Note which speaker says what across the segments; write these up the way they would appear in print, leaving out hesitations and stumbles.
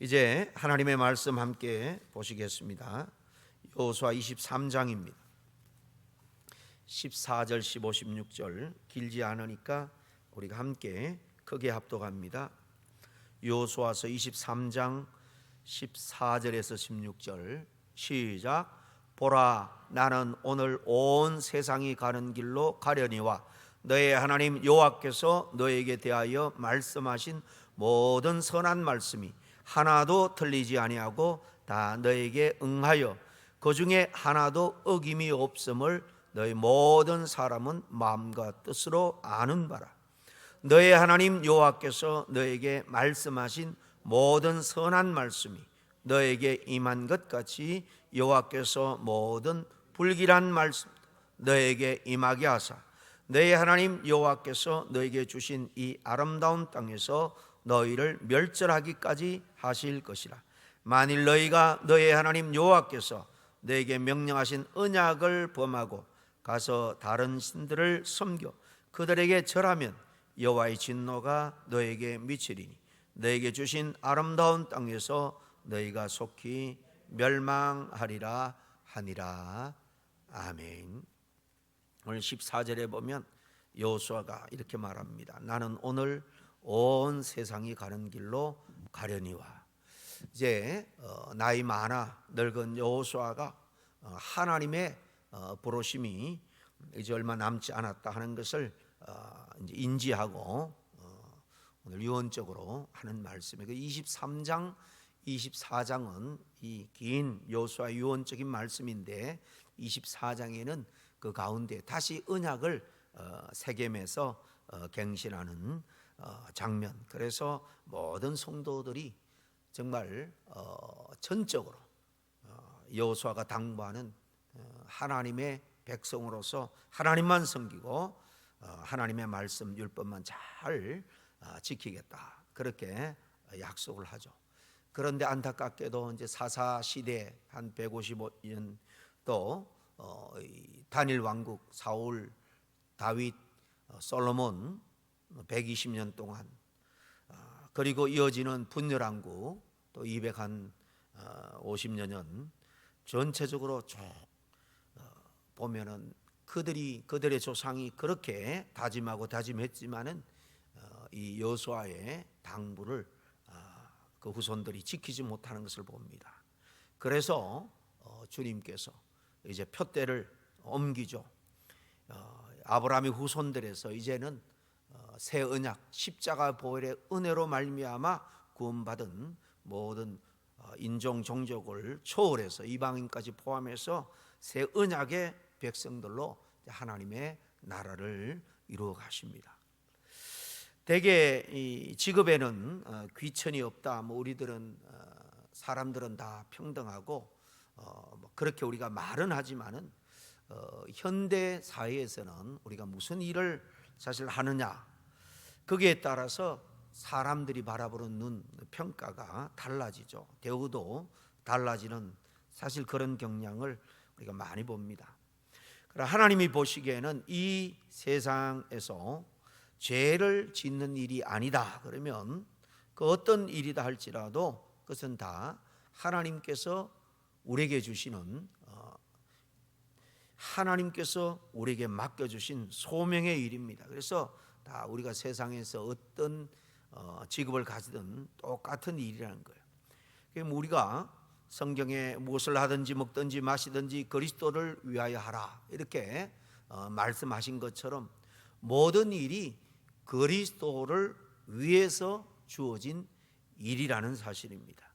Speaker 1: 이제 하나님의 말씀 함께 보시겠습니다. 여호수아 23장입니다. 14절, 15, 16절 길지 않으니까 우리가 함께 크게 합독합니다. 여호수아서 23장 14절에서 16절 시작. 보라, 나는 오늘 온 세상이 가는 길로 가려니와 너의 하나님 여호와께서 너에게 대하여 말씀하신 모든 선한 말씀이 하나도 틀리지 아니하고 다 너에게 응하여 그 중에 하나도 어김이 없음을 너희 모든 사람은 마음과 뜻으로 아는 바라. 너의 하나님 여호와께서 너에게 말씀하신 모든 선한 말씀이 너에게 임한 것 같이 여호와께서 모든 불길한 말씀 너에게 임하게 하사 너의 하나님 여호와께서 너에게 주신 이 아름다운 땅에서 너희를 멸절하기까지 하실 것이라. 만일 너희가 너의 하나님 여호와께서 너에게 명령하신 언약을 범하고 가서 다른 신들을 섬겨 그들에게 절하면 여호와의 진노가 너에게 미치리니 너에게 주신 아름다운 땅에서 너희가 속히 멸망하리라 하니라. 아멘. 오늘 14절에 보면 여호수아가 이렇게 말합니다. 나는 오늘 온 세상이 가는 길로 가려니와. 이제 나이 많아 늙은 여호수아가 하나님의 부르심이 이제 얼마 남지 않았다 하는 것을 이제 인지하고 오늘 유언적으로 하는 말씀이고, 23장 24장은 이 긴 여호수아 유언적인 말씀인데 24장에는 그 가운데 다시 언약을 세겜에서 갱신하는 장면. 그래서 모든 성도들이 정말 전적으로 여호수아가 당부하는 하나님의 백성으로서 하나님만 섬기고 하나님의 말씀 율법만 잘 지키겠다, 그렇게 약속을 하죠. 그런데 안타깝게도 이제 사사 시대 한 155년 또 단일 왕국 사울, 다윗, 솔로몬 120년 동안, 그리고 이어지는 분열왕국 또 250여 년, 전체적으로 쭉 보면은 그들의 조상이 그렇게 다짐하고 다짐했지만은 이 여호수아의 당부를 그 후손들이 지키지 못하는 것을 봅니다. 그래서 주님께서 이제 표대를 옮기죠. 아브라함의 후손들에서 이제는 새 언약 십자가 보혈의 은혜로 말미암아 구원받은 모든 인종 종족을 초월해서 이방인까지 포함해서 새 언약의 백성들로 하나님의 나라를 이루어 가십니다. 대개 이 직업에는 귀천이 없다, 우리들은 사람들은 다 평등하고 그렇게 우리가 말은 하지만은 현대 사회에서는 우리가 무슨 일을 사실 하느냐, 거기에 따라서 사람들이 바라보는 눈, 평가가 달라지죠. 대우도 달라지는 사실 그런 경향을 우리가 많이 봅니다. 그러나 하나님이 보시기에는 이 세상에서 죄를 짓는 일이 아니다 그러면 그 어떤 일이다 할지라도 그것은 다 하나님께서 우리에게 주시는 하나님께서 우리에게 맡겨주신 소명의 일입니다. 그래서 다 우리가 세상에서 어떤 직업을 가지든 똑같은 일이라는 거예요. 그럼 우리가 성경에 무엇을 하든지 먹든지 마시든지 그리스도를 위하여 하라 이렇게 말씀하신 것처럼 모든 일이 그리스도를 위해서 주어진 일이라는 사실입니다.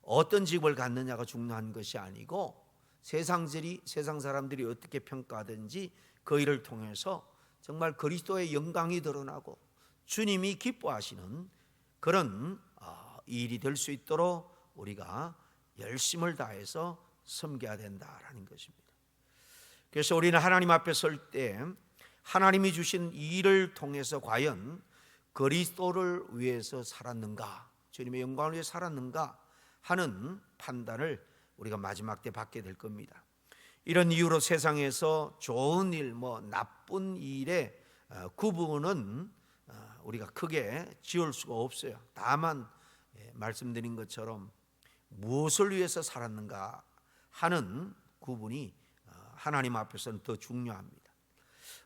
Speaker 1: 어떤 직업을 갖느냐가 중요한 것이 아니고 세상 사람들이 어떻게 평가하든지 그 일을 통해서 정말 그리스도의 영광이 드러나고 주님이 기뻐하시는 그런 일이 될 수 있도록 우리가 열심을 다해서 섬겨야 된다라는 것입니다. 그래서 우리는 하나님 앞에 설 때 하나님이 주신 일을 통해서 과연 그리스도를 위해서 살았는가, 주님의 영광을 위해 살았는가 하는 판단을 우리가 마지막 때 받게 될 겁니다. 이런 이유로 세상에서 좋은 일, 나쁜 일의 구분은 우리가 크게 지을 수가 없어요. 다만 말씀드린 것처럼 무엇을 위해서 살았는가 하는 구분이 하나님 앞에서는 더 중요합니다.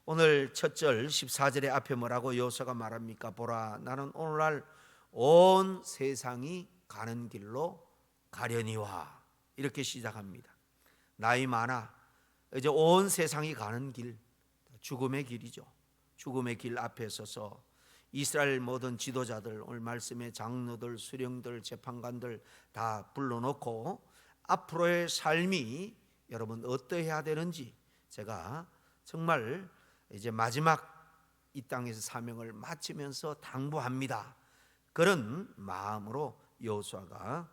Speaker 1: 오늘 첫 절 14절의 앞에 뭐라고 여호수아가 말합니까? 보라, 나는 오늘날 온 세상이 가는 길로 가려니와, 이렇게 시작합니다. 나이 많아 이제 온 세상이 가는 길, 죽음의 길이죠. 죽음의 길 앞에 서서 이스라엘 모든 지도자들, 오늘 말씀의 장로들, 수령들, 재판관들 다 불러놓고 앞으로의 삶이 여러분 어떠해야 되는지 제가 정말 이제 마지막 이 땅에서 사명을 마치면서 당부합니다. 그런 마음으로 여호수아가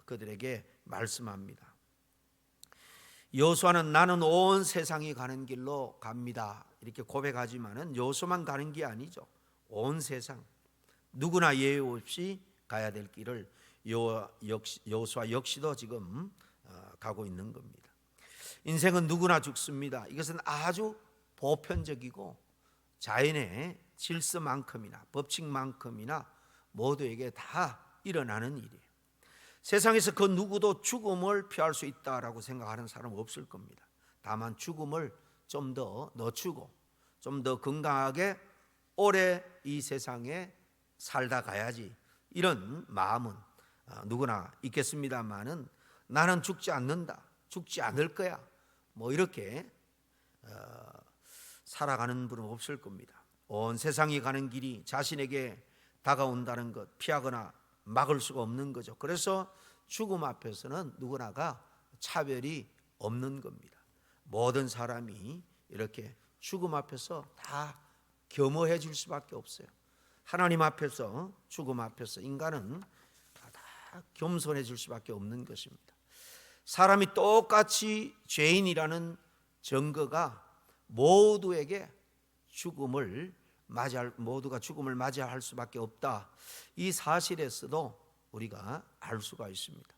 Speaker 1: 그들에게 말씀합니다. 여호수아는 나는 온 세상이 가는 길로 갑니다, 이렇게 고백하지만은 여호수아만 가는 게 아니죠. 온 세상 누구나 예외 없이 가야 될 길을 여호수아 역시도 지금 가고 있는 겁니다. 인생은 누구나 죽습니다. 이것은 아주 보편적이고 자연의 질서만큼이나 법칙만큼이나 모두에게 다 일어나는 일이에요. 세상에서 그 누구도 죽음을 피할 수 있다라고 생각하는 사람은 없을 겁니다. 다만 죽음을 좀 더 늦추고 좀 더 건강하게 오래 이 세상에 살다 가야지, 이런 마음은 누구나 있겠습니다만은 나는 죽지 않는다, 죽지 않을 거야, 뭐 이렇게 살아가는 분은 없을 겁니다. 온 세상이 가는 길이 자신에게 다가온다는 것 피하거나 막을 수가 없는 거죠. 그래서 죽음 앞에서는 누구나가 차별이 없는 겁니다. 모든 사람이 이렇게 죽음 앞에서 다 겸허해질 수밖에 없어요. 하나님 앞에서, 죽음 앞에서 인간은 다 겸손해질 수밖에 없는 것입니다. 사람이 똑같이 죄인이라는 증거가 모두에게 모두가 죽음을 맞이할 수밖에 없다, 이 사실에서도 우리가 알 수가 있습니다.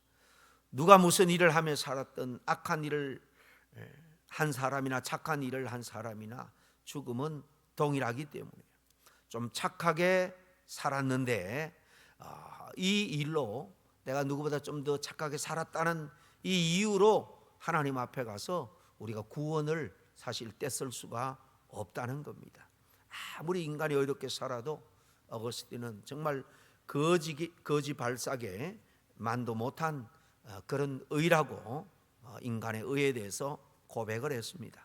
Speaker 1: 누가 무슨 일을 하며 살았던 악한 일을 한 사람이나 착한 일을 한 사람이나 죽음은 동일하기 때문에 좀 착하게 살았는데 이 일로 내가 누구보다 좀 더 착하게 살았다는 이 이유로 하나님 앞에 가서 우리가 구원을 사실 떼쓸 수가 없다는 겁니다. 아무리 인간이 어렵게 살아도 어거스틴은 정말 거지 발사게 만도 못한 그런 의라고 인간의 의에 대해서 고백을 했습니다.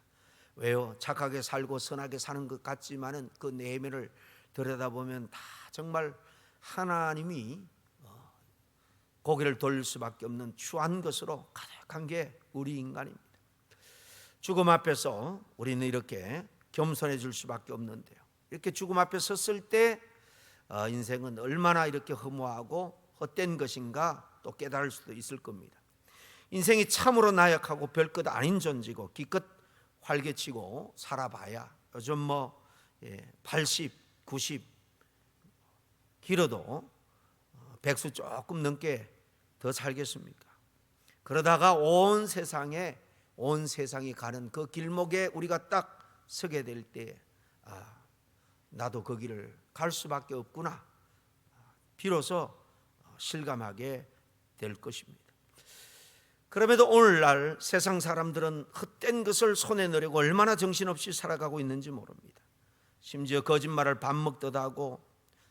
Speaker 1: 왜요? 착하게 살고 선하게 사는 것 같지만은 그 내면을 들여다보면 다 정말 하나님이 고개를 돌릴 수밖에 없는 추한 것으로 가득한 게 우리 인간입니다. 죽음 앞에서 우리는 이렇게 겸손해질 수밖에 없는데요, 이렇게 죽음 앞에 섰을 때 인생은 얼마나 이렇게 허무하고 헛된 것인가 또 깨달을 수도 있을 겁니다. 인생이 참으로 나약하고 별것 아닌 존재고 기껏 활개치고 살아봐야 요즘 80, 90 길어도 백수 조금 넘게 더 살겠습니까? 그러다가 온 세상이 가는 그 길목에 우리가 딱 서게 될 때 나도 그 길을 갈 수밖에 없구나, 비로소 실감하게 될 것입니다. 그럼에도 오늘날 세상 사람들은 헛된 것을 손에 넣으려고 얼마나 정신없이 살아가고 있는지 모릅니다. 심지어 거짓말을 밥 먹듯 하고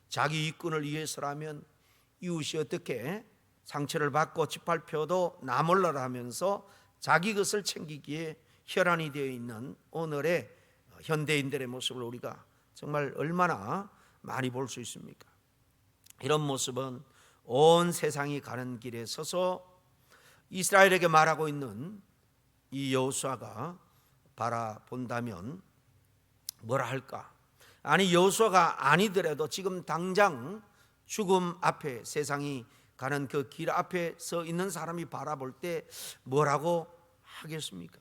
Speaker 1: 자기 이익을 위해서라면 이웃이 어떻게 상처를 받고 짓밟혀도 나 몰라라 하면서 자기 것을 챙기기에 혈안이 되어 있는 오늘의 현대인들의 모습을 우리가 정말 얼마나 많이 볼 수 있습니까? 이런 모습은 온 세상이 가는 길에 서서 이스라엘에게 말하고 있는 이 여호수아가 바라본다면 뭐라 할까? 아니, 여호수아가 아니더라도 지금 당장 죽음 앞에, 세상이 가는 그 길 앞에 서 있는 사람이 바라볼 때 뭐라고 하겠습니까?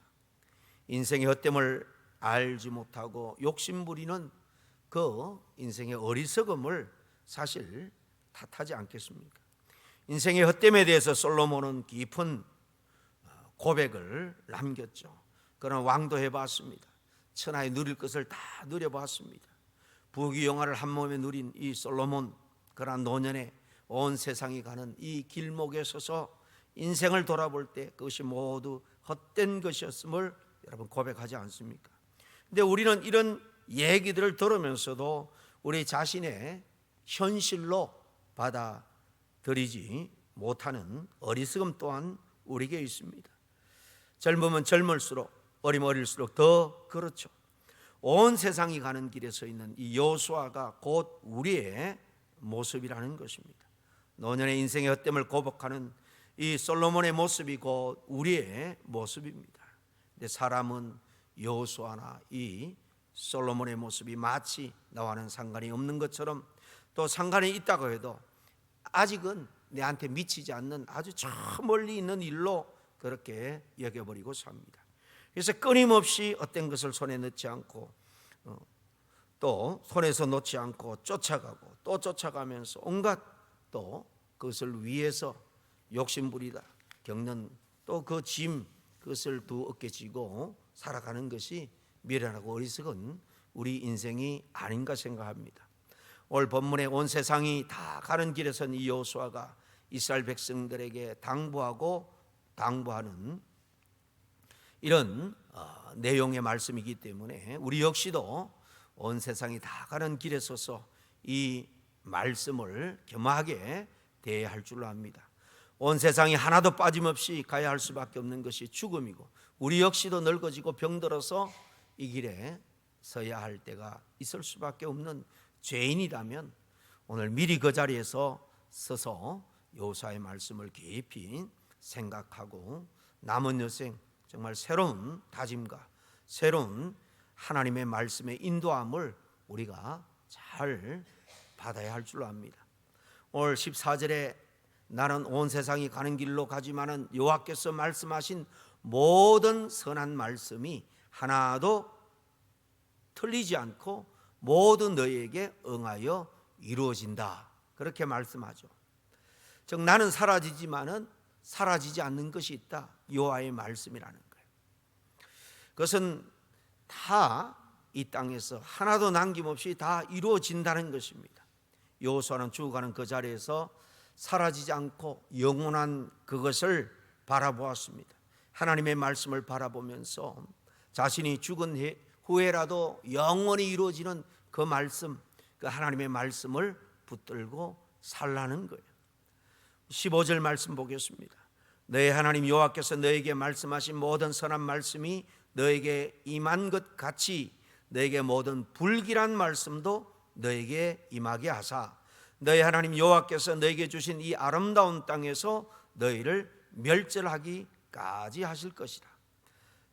Speaker 1: 인생의 헛됨을 알지 못하고 욕심부리는 그 인생의 어리석음을 사실 탓하지 않겠습니까? 인생의 헛됨에 대해서 솔로몬은 깊은 고백을 남겼죠. 그런 왕도 해봤습니다. 천하에 누릴 것을 다 누려봤습니다. 부귀영화를 한 몸에 누린 이 솔로몬, 그러한 노년에 온 세상이 가는 이 길목에 서서 인생을 돌아볼 때 그것이 모두 헛된 것이었음을 여러분 고백하지 않습니까? 근데 우리는 이런 얘기들을 들으면서도 우리 자신의 현실로 받아들이지 못하는 어리석음 또한 우리에게 있습니다. 젊으면 젊을수록, 어리면 어릴수록 더 그렇죠. 온 세상이 가는 길에 서 있는 이 여호수아가 곧 우리의 모습이라는 것입니다. 노년의 인생의 헛됨을 고백하는 이 솔로몬의 모습이 곧 우리의 모습입니다. 근데 사람은 여호수아나 이 솔로몬의 모습이 마치 나와는 상관이 없는 것처럼, 또 상관이 있다고 해도 아직은 내한테 미치지 않는 아주 저 멀리 있는 일로 그렇게 여겨버리고 삽니다. 그래서 끊임없이 어떤 것을 손에 넣지 않고 또 손에서 놓지 않고 쫓아가고 또 쫓아가면서 온갖 또 그것을 위해서 욕심부리다 겪는 또 그 짐, 그것을 두 어깨 쥐고 살아가는 것이 미련하고 어리석은 우리 인생이 아닌가 생각합니다. 오늘 본문에 온 세상이 다 가는 길에 선 이 여호수아가 이스라엘 백성들에게 당부하는 이런 내용의 말씀이기 때문에 우리 역시도 온 세상이 다 가는 길에 서서 이 말씀을 겸허하게 대해야 할 줄로 압니다. 온 세상이 하나도 빠짐없이 가야 할 수밖에 없는 것이 죽음이고, 우리 역시도 늙어지고 병들어서 이 길에 서야 할 때가 있을 수밖에 없는 죄인이라면 오늘 미리 그 자리에서 서서 여호수아의 말씀을 깊이 생각하고 남은 여생 정말 새로운 다짐과 새로운 하나님의 말씀의 인도함을 우리가 잘 받아야 할 줄로 압니다. 오늘 14절에 나는 온 세상이 가는 길로 가지만은 여호와께서 말씀하신 모든 선한 말씀이 하나도 틀리지 않고 모두 너희에게 응하여 이루어진다, 그렇게 말씀하죠. 즉 나는 사라지지만은 사라지지 않는 것이 있다, 여호와의 말씀이라는 거예요. 그것은 다 이 땅에서 하나도 남김없이 다 이루어진다는 것입니다. 여호수아는 죽어가는 그 자리에서 사라지지 않고 영원한 그것을 바라보았습니다. 하나님의 말씀을 바라보면서 자신이 죽은 후에라도 영원히 이루어지는 그 말씀, 그 하나님의 말씀을 붙들고 살라는 거예요. 15절 말씀 보겠습니다. 너희 하나님 여호와께서 너에게 말씀하신 모든 선한 말씀이 너에게 임한 것 같이 너에게 모든 불길한 말씀도 너에게 임하게 하사 너희 하나님 여호와께서 너에게 주신 이 아름다운 땅에서 너희를 멸절하기까지 하실 것이다.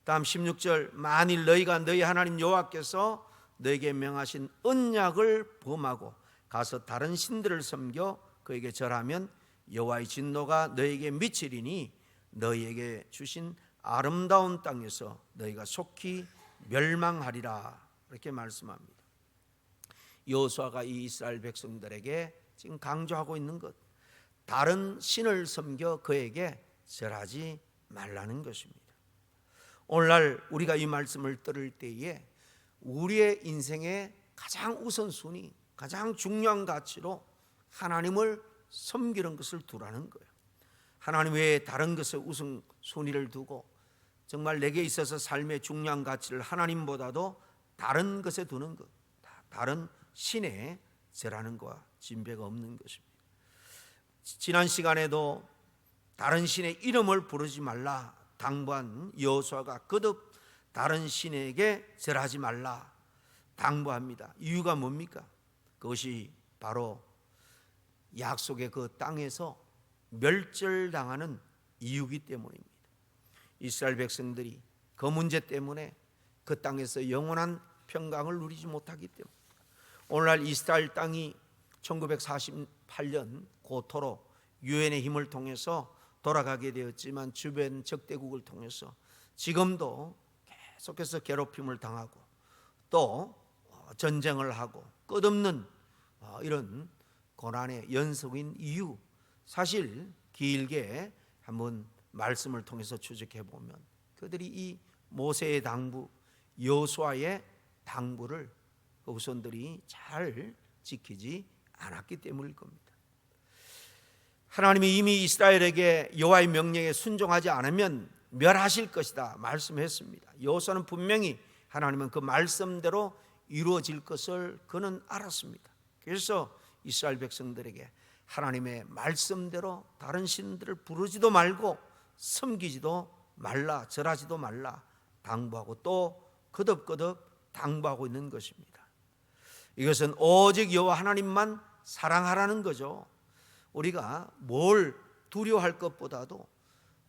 Speaker 1: 다음 16절, 만일 너희가 너희 하나님 여호와께서 너에게 명하신 언약을 범하고 가서 다른 신들을 섬겨 그에게 절하면 여호와의 진노가 너에게 미치리니 너희에게 주신 아름다운 땅에서 너희가 속히 멸망하리라, 이렇게 말씀합니다. 여호수아가 이 이스라엘 백성들에게 지금 강조하고 있는 것, 다른 신을 섬겨 그에게 절하지 말라는 것입니다. 오늘날 우리가 이 말씀을 들을 때에 우리의 인생의 가장 우선순위, 가장 중요한 가치로 하나님을 섬기는 것을 두라는 거예요. 하나님 외에 다른 것에 우선순위를 두고 정말 내게 있어서 삶의 중요한 가치를 하나님보다도 다른 것에 두는 것, 다른 신에 절하는 것과 진배가 없는 것입니다. 지난 시간에도 다른 신의 이름을 부르지 말라 당부한 여호수아가 거듭 다른 신에게 절하지 말라 당부합니다. 이유가 뭡니까? 그것이 바로 약속의 그 땅에서 멸절당하는 이유기 때문입니다. 이스라엘 백성들이 그 문제 때문에 그 땅에서 영원한 평강을 누리지 못하기 때문에 오늘날 이스라엘 땅이 1948년 고토로 유엔의 힘을 통해서 돌아가게 되었지만 주변 적대국을 통해서 지금도 계속해서 괴롭힘을 당하고 또 전쟁을 하고 끝없는 이런 고난의 연속인 이유, 사실 길게 한번 말씀을 통해서 추적해 보면 그들이 이 모세의 당부, 여호수아의 당부를 그 후손들이 잘 지키지 않았기 때문일 겁니다. 하나님이 이미 이스라엘에게 여호와의 명령에 순종하지 않으면 멸하실 것이다 말씀했습니다. 여호수아는 분명히 하나님은 그 말씀대로 이루어질 것을 그는 알았습니다. 그래서 이스라엘 백성들에게 하나님의 말씀대로 다른 신들을 부르지도 말고 섬기지도 말라, 절하지도 말라 당부하고 또 거듭거듭 당부하고 있는 것입니다. 이것은 오직 여호와 하나님만 사랑하라는 거죠. 우리가 뭘 두려워할 것보다도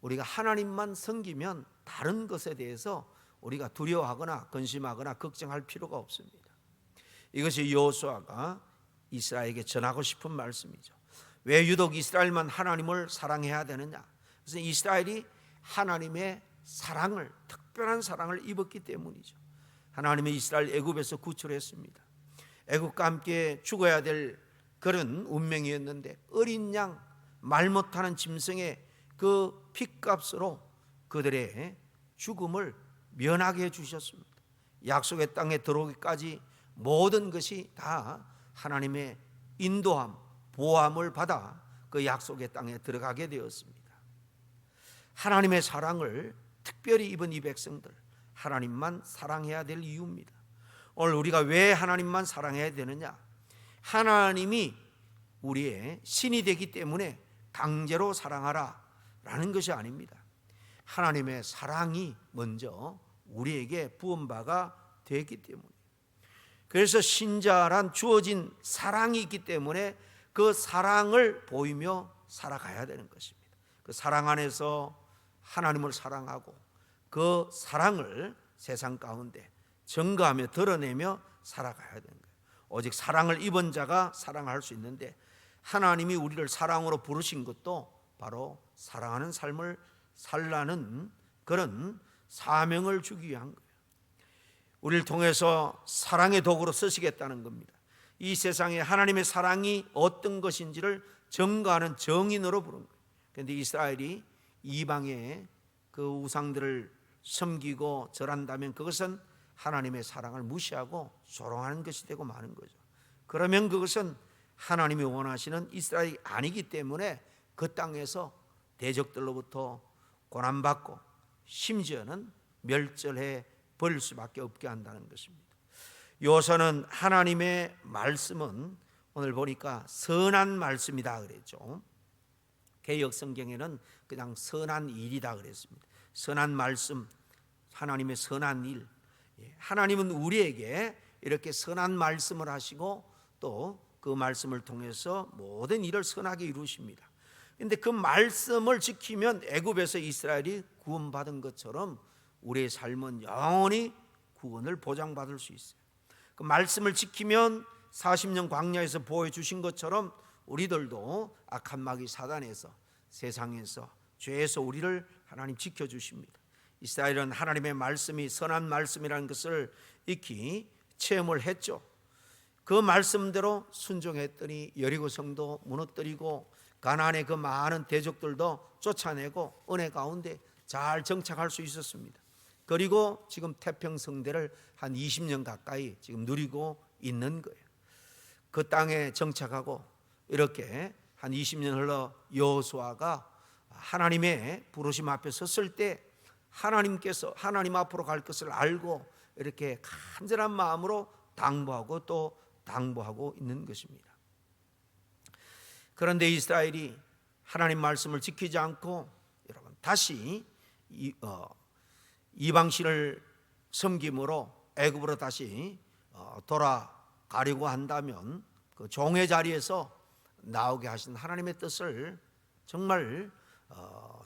Speaker 1: 우리가 하나님만 섬기면 다른 것에 대해서 우리가 두려워하거나 근심하거나 걱정할 필요가 없습니다. 이것이 여호수아가 이스라엘에게 전하고 싶은 말씀이죠. 왜 유독 이스라엘만 하나님을 사랑해야 되느냐? 그래서 이스라엘이 하나님의 사랑을, 특별한 사랑을 입었기 때문이죠. 하나님이 이스라엘 애굽에서 구출했습니다. 애굽과 함께 죽어야 될 그런 운명이었는데 어린 양, 말 못하는 짐승의 그 핏값으로 그들의 죽음을 면하게 해주셨습니다. 약속의 땅에 들어오기까지 모든 것이 다 하나님의 인도함, 보호함을 받아 그 약속의 땅에 들어가게 되었습니다. 하나님의 사랑을 특별히 입은 이 백성들, 하나님만 사랑해야 될 이유입니다. 오늘 우리가 왜 하나님만 사랑해야 되느냐? 하나님이 우리의 신이 되기 때문에 강제로 사랑하라 라는 것이 아닙니다. 하나님의 사랑이 먼저 우리에게 부은 바가 되기 때문에, 그래서 신자란 주어진 사랑이 있기 때문에 그 사랑을 보이며 살아가야 되는 것입니다. 그 사랑 안에서 하나님을 사랑하고 그 사랑을 세상 가운데 증거하며 드러내며 살아가야 되는 거예요. 오직 사랑을 입은 자가 사랑할 수 있는데, 하나님이 우리를 사랑으로 부르신 것도 바로 사랑하는 삶을 살라는 그런 사명을 주기 위한 거예요. 우리를 통해서 사랑의 도구로 쓰시겠다는 겁니다. 이 세상에 하나님의 사랑이 어떤 것인지를 증거하는 증인으로 부른 거예요. 그런데 이스라엘이 이방의 그 우상들을 섬기고 절한다면 그것은 하나님의 사랑을 무시하고 조롱하는 것이 되고 마는 거죠. 그러면 그것은 하나님이 원하시는 이스라엘이 아니기 때문에 그 땅에서 대적들로부터 고난받고 심지어는 멸절해 버릴 수밖에 없게 한다는 것입니다. 여호수아는 하나님의 말씀은 오늘 보니까 선한 말씀이다 그랬죠. 개역 성경에는 그냥 선한 일이다 그랬습니다. 선한 말씀, 하나님의 선한 일. 하나님은 우리에게 이렇게 선한 말씀을 하시고 또 그 말씀을 통해서 모든 일을 선하게 이루십니다. 그런데 그 말씀을 지키면 애굽에서 이스라엘이 구원받은 것처럼 우리의 삶은 영원히 구원을 보장받을 수 있어요. 그 말씀을 지키면 40년 광야에서 보호해 주신 것처럼 우리들도 악한 마귀 사단에서, 세상에서, 죄에서 우리를 하나님 지켜주십니다. 이스라엘은 하나님의 말씀이 선한 말씀이라는 것을 익히 체험을 했죠. 그 말씀대로 순종했더니 여리고 성도 무너뜨리고 가나안의 그 많은 대적들도 쫓아내고 은혜 가운데 잘 정착할 수 있었습니다. 그리고 지금 태평성대를 한 20년 가까이 지금 누리고 있는 거예요. 그 땅에 정착하고 이렇게 한 20년 흘러 여호수아가 하나님의 부르심 앞에 섰을 때 하나님께서 하나님 앞으로 갈 것을 알고 이렇게 간절한 마음으로 당부하고 또 당부하고 있는 것입니다. 그런데 이스라엘이 하나님 말씀을 지키지 않고 여러분 다시 이방신을 섬김으로 애굽으로 다시 돌아가려고 한다면 그 종의 자리에서 나오게 하신 하나님의 뜻을 정말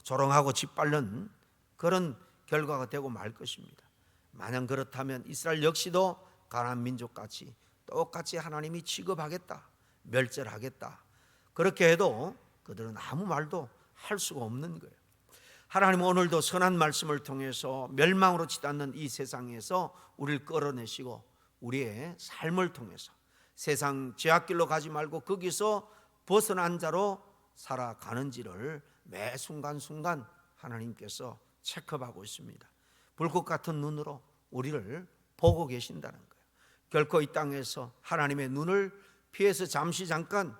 Speaker 1: 조롱하고 짓밟는 그런 결과가 되고 말 것입니다. 만약 그렇다면 이스라엘 역시도 가나안 민족같이 똑같이 하나님이 취급하겠다, 멸절하겠다, 그렇게 해도 그들은 아무 말도 할 수가 없는 거예요. 하나님은 오늘도 선한 말씀을 통해서 멸망으로 치닫는 이 세상에서 우리를 끌어내시고 우리의 삶을 통해서 세상 죄악길로 가지 말고 거기서 벗어난 자로 살아가는지를 매 순간순간 하나님께서 체크하고 있습니다. 불꽃 같은 눈으로 우리를 보고 계신다는 거예요. 결코 이 땅에서 하나님의 눈을 피해서 잠시 잠깐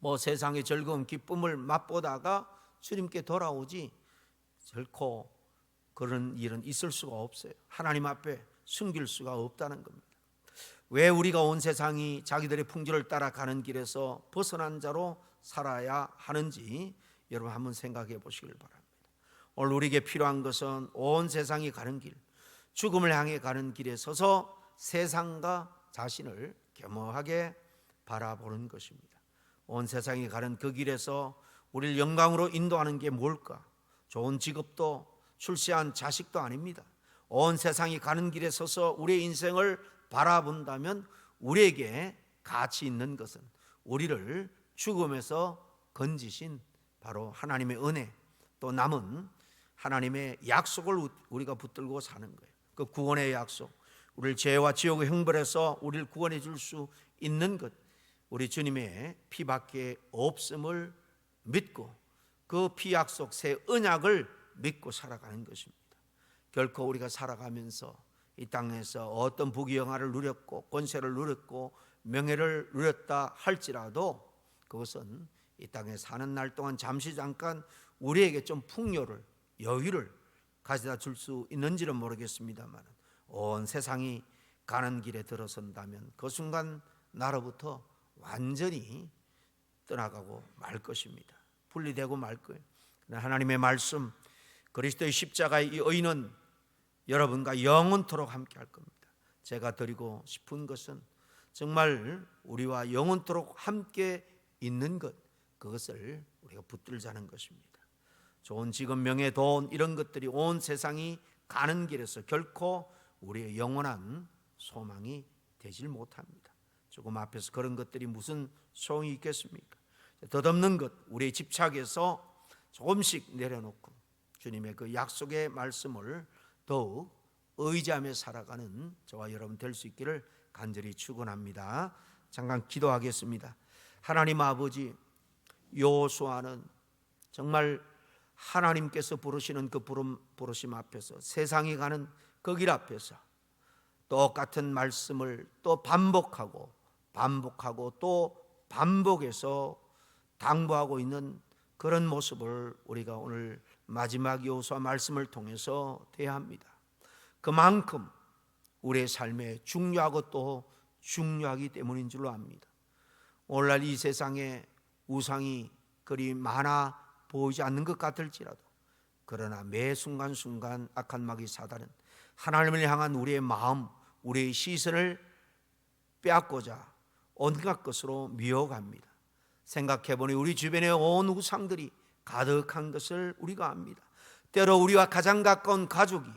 Speaker 1: 뭐 세상의 즐거움 기쁨을 맛보다가 주님께 돌아오지 결코 그런 일은 있을 수가 없어요. 하나님 앞에 숨길 수가 없다는 겁니다. 왜 우리가 온 세상이 자기들의 풍조를 따라가는 길에서 벗어난 자로 살아야 하는지 여러분 한번 생각해 보시길 바랍니다. 오늘 우리에게 필요한 것은 온 세상이 가는 길, 죽음을 향해 가는 길에 서서 세상과 자신을 겸허하게 바라보는 것입니다. 온 세상이 가는 그 길에서 우리를 영광으로 인도하는 게 뭘까? 좋은 직업도 출세한 자식도 아닙니다. 온 세상이 가는 길에 서서 우리의 인생을 바라본다면 우리에게 가치 있는 것은 우리를 죽음에서 건지신 바로 하나님의 은혜, 또 남은 하나님의 약속을 우리가 붙들고 사는 거예요. 그 구원의 약속, 우리를 죄와 지옥의 형벌에서 우리를 구원해 줄 수 있는 것, 우리 주님의 피밖에 없음을 믿고 그 피 약속 새 언약을 믿고 살아가는 것입니다. 결코 우리가 살아가면서 이 땅에서 어떤 부귀영화를 누렸고 권세를 누렸고 명예를 누렸다 할지라도 그것은 이 땅에 사는 날 동안 잠시 잠깐 우리에게 좀 풍요를, 여유를 가져다 줄 수 있는지는 모르겠습니다만 온 세상이 가는 길에 들어선다면 그 순간 나로부터 완전히 떠나가고 말 것입니다. 분리되고 말 거예요. 하나님의 말씀, 그리스도의 십자가의 이 의는 여러분과 영원토록 함께 할 겁니다. 제가 드리고 싶은 것은 정말 우리와 영원토록 함께 있는 것, 그것을 우리가 붙들자는 것입니다. 좋은 직업, 명예, 돈 이런 것들이 온 세상이 가는 길에서 결코 우리의 영원한 소망이 되질 못합니다. 조금 앞에서 그런 것들이 무슨 소용이 있겠습니까? 덧없는 것, 우리의 집착에서 조금씩 내려놓고 주님의 그 약속의 말씀을 더욱 의지하며 살아가는 저와 여러분 될 수 있기를 간절히 축원합니다. 잠깐 기도하겠습니다. 하나님 아버지, 여호수아는 정말 하나님께서 부르시는 그 부르심 앞에서, 세상이 가는 그 길 앞에서 똑같은 말씀을 또 반복하고 또 반복해서 당부하고 있는 그런 모습을 우리가 오늘 마지막 여호수아 말씀을 통해서 대합니다. 그만큼 우리의 삶에 중요하고 또 중요하기 때문인 줄로 압니다. 오늘날 이 세상에 우상이 그리 많아 보이지 않는 것 같을지라도, 그러나 매 순간순간 악한 마귀 사단은 하나님을 향한 우리의 마음, 우리의 시선을 빼앗고자 온갖 것으로 미혹합니다. 생각해보니 우리 주변에 온 우상들이 가득한 것을 우리가 압니다. 때로 우리와 가장 가까운 가족이,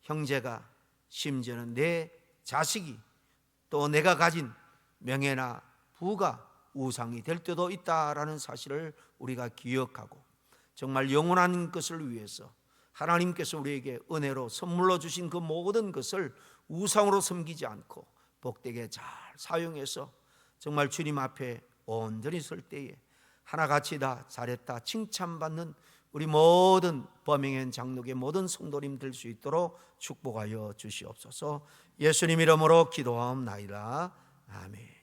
Speaker 1: 형제가, 심지어는 내 자식이, 또 내가 가진 명예나 부가 우상이 될 때도 있다라는 사실을 우리가 기억하고, 정말 영원한 것을 위해서 하나님께서 우리에게 은혜로 선물로 주신 그 모든 것을 우상으로 섬기지 않고 복되게 잘 사용해서 정말 주님 앞에 온전히 설 때에 하나같이 다 잘했다 칭찬받는 우리 모든 범행현 장로의 모든 성도님 될 수 있도록 축복하여 주시옵소서. 예수님 이름으로 기도하옵나이다. 아멘.